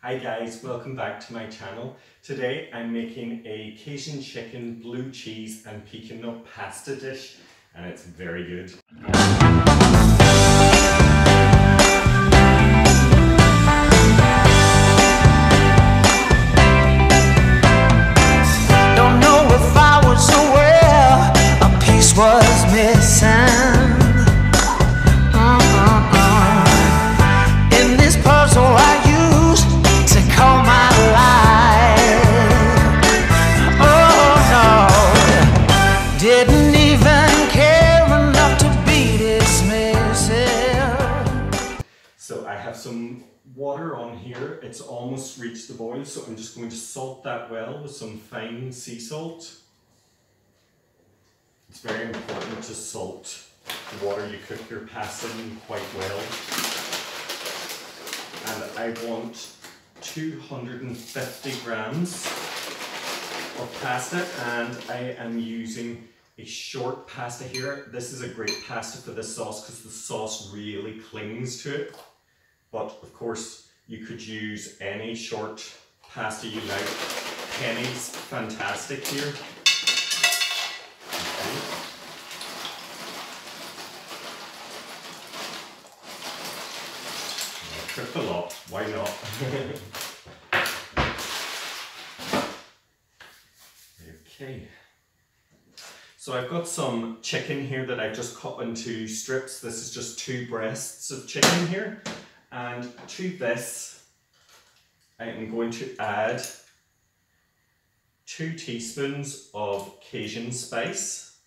Hi guys, welcome back to my channel. Today I'm making a Cajun chicken, blue cheese and pecan nut pasta dish, and it's very good. Don't know if I was aware a piece was missing. In this puzzle I used to call my life. Oh no, didn't even care enough to be dismissive. So I have some water on here. It's almost reached the boil, so I'm just going to salt that well with some fine sea salt. It's very important to salt the water you cook your pasta in quite well. And I want 250 grams of pasta, and I am using a short pasta here. This is a great pasta for this sauce because the sauce really clings to it. But of course, you could use any short pasta you like. Penny's fantastic here. Okay. Cooked a lot, why not? Okay. So I've got some chicken here that I've just cut into strips. This is just 2 breasts of chicken here. And to this, I am going to add 2 teaspoons of Cajun spice.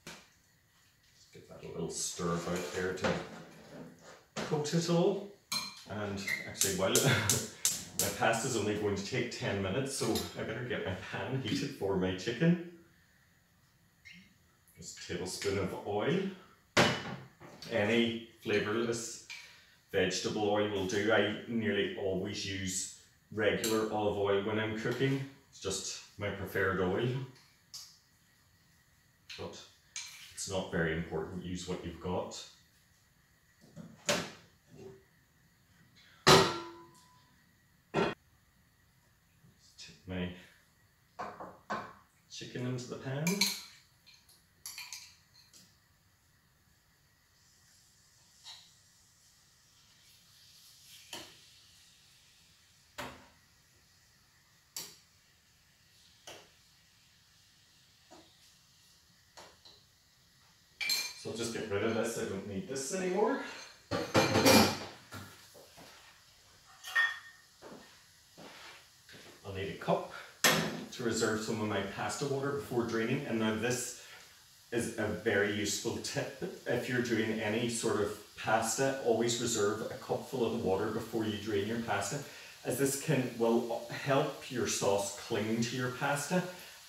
Just give that a little stir about there to coat it all. And actually, while my pasta is only going to take 10 minutes, so I better get my pan heated for my chicken. Just a tablespoon of oil. Any flavourless vegetable oil will do. I nearly always use regular olive oil when I'm cooking. It's just my preferred oil. But it's not very important. Use what you've got. My chicken into the pan. So I'll just get rid of this, I don't need this anymore. I'll need a cup to reserve some of my pasta water before draining. And now this is a very useful tip. If you're doing any sort of pasta, always reserve a cup full of water before you drain your pasta, as this will help your sauce cling to your pasta.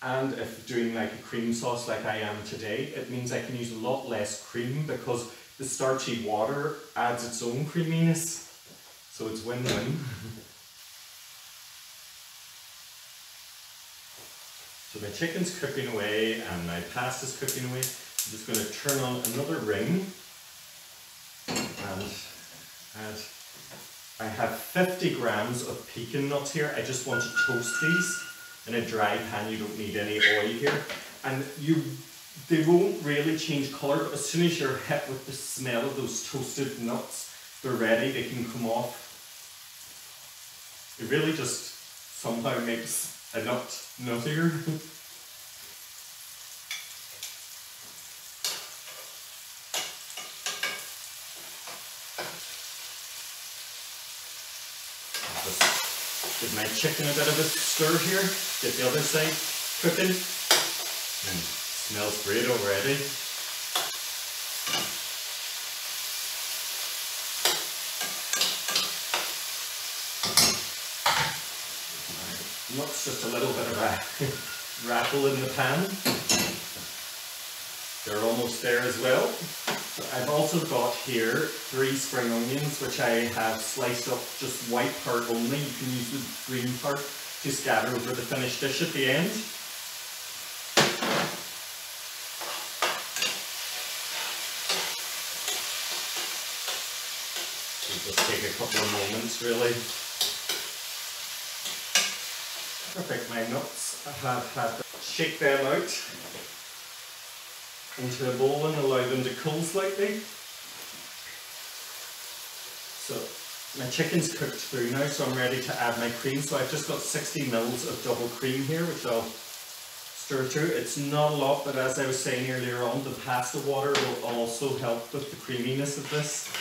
And if doing like a cream sauce like I am today, it means I can use a lot less cream because the starchy water adds its own creaminess. So it's win-win. So my chicken's cooking away and my pasta's cooking away. I'm just going to turn on another ring and I have 50 grams of pecan nuts here. I just want to toast these in a dry pan. You don't need any oil here. And they won't really change colour, but as soon as you're hit with the smell of those toasted nuts, they're ready, they can come off. It really just somehow makes a nut nuttier. Just give my chicken a bit of a stir here, get the other side cooking, and it smells great already. Nuts, just a little bit of a rattle in the pan. They're almost there as well. So I've also got here 3 spring onions, which I have sliced up just white part only. You can use the green part to scatter over the finished dish at the end. So just take a couple of moments really. Perfect, my nuts, I have had to shake them out into a bowl and allow them to cool slightly. So my chicken's cooked through now, so I'm ready to add my cream. So I've just got 60 mils of double cream here, which I'll stir to. It's not a lot, but as I was saying earlier on, the pasta water will also help with the creaminess of this.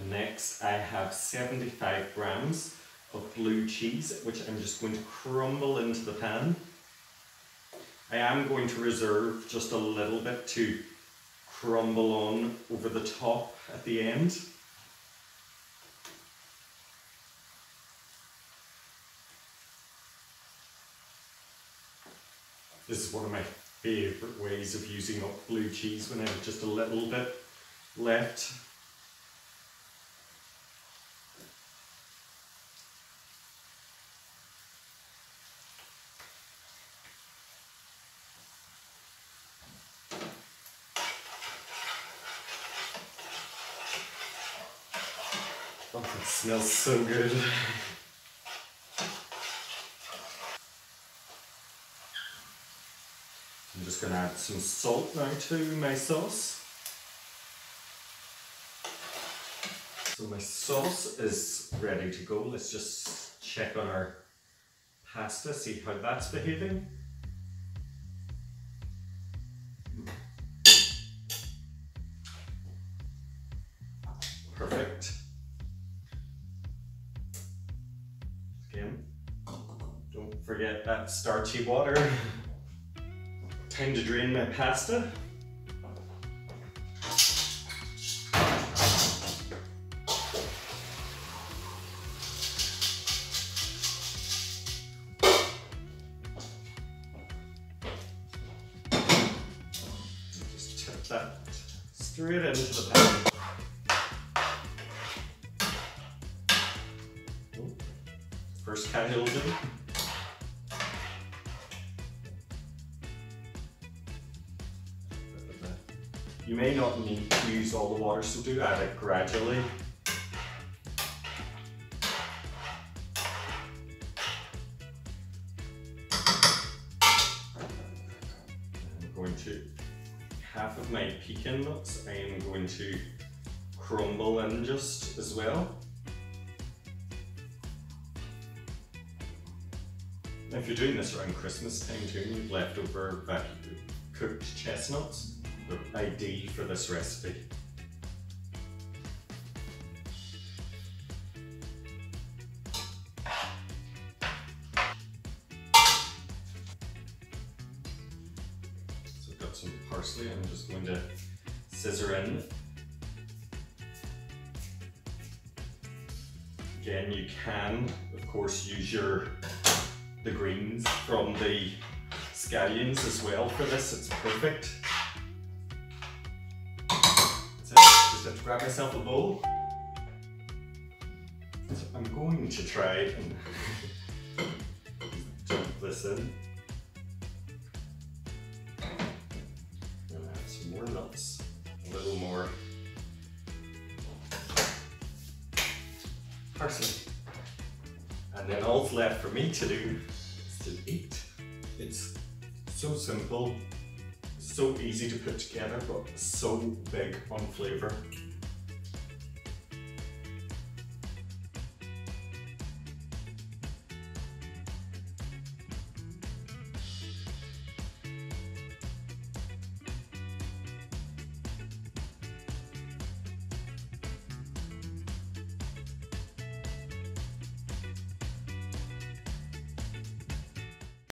Next, I have 75 grams of blue cheese, which I'm just going to crumble into the pan. I am going to reserve just a little bit to crumble on over the top at the end. This is one of my favourite ways of using up blue cheese when I have just a little bit left. Oh, it smells so good. I'm just going to add some salt now to my sauce. So my sauce is ready to go. Let's just check on our pasta, see how that's behaving. Perfect. Again, don't forget that starchy water. Time to drain my pasta. Just tip that straight into the pan. First casualty. You may not need to use all the water, so do add it gradually. I'm going to, half of my pecan nuts I am going to crumble in just as well. Now, if you're doing this around Christmas time too, and you've leftover cooked chestnuts, they're ideal for this recipe. So I've got some parsley, I'm just going to scissor in. Again, you can, of course, use the greens from the scallions as well for this. It's perfect. That's it. Just have to grab myself a bowl. So I'm going to try and dump this in. I'm going to add some more nuts, a little more parsley. And then all's left for me to do is to eat. It's so simple, so easy to put together, but so big on flavour.